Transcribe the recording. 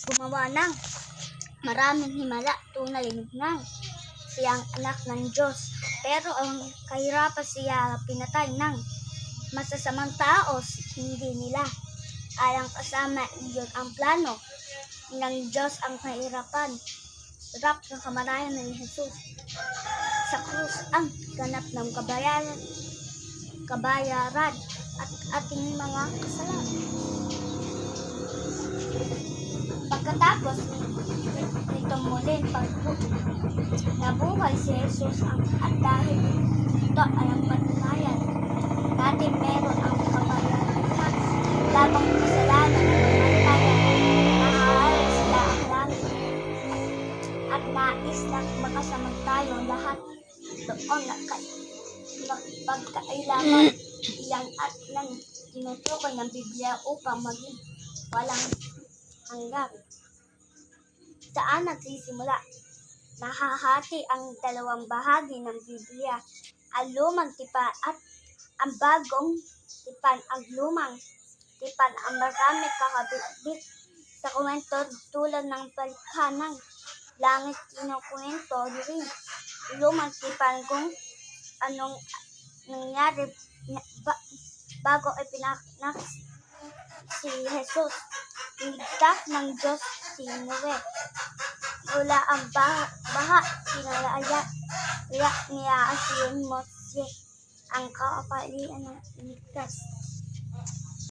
gumawa ng maraming himala tunay ng siyang anak ng Diyos. Pero ang kahirapan siya pinatay ng masasamang tao, hindi nila alang kasama iyon ang plano ng Diyos ang kahirapan. Rap ng kamatayan ni Jesus sa krus ang ganap ng kabayaran at ating mga kasalanan. Pagkatapos nito muling nabuhay si Jesus at dahil ito ay ang patunayan natin meron ang kabayaran labang kasalanan ng kamatayan, maaaring sila ang langit at nais na magkasamang tayo lahat doon na pagkailangan iyan at nang tinutukoy ng Biblia upang maging walang hanggan. Saan nagsisimula? Nahahati ang dalawang bahagi ng Biblia, ang lumang tipan at ang bagong tipan. Ang lumang tipan ang marami kakabit sa kwento tulad ng palikha ng langit, kinukwento rin lumang tipan kung anong nangyari bago ipinanak si Jesus. Niligtas ng Diyos si Noe mula ang baha, pinalaya niya si Mose ang kapalian ng ligtas.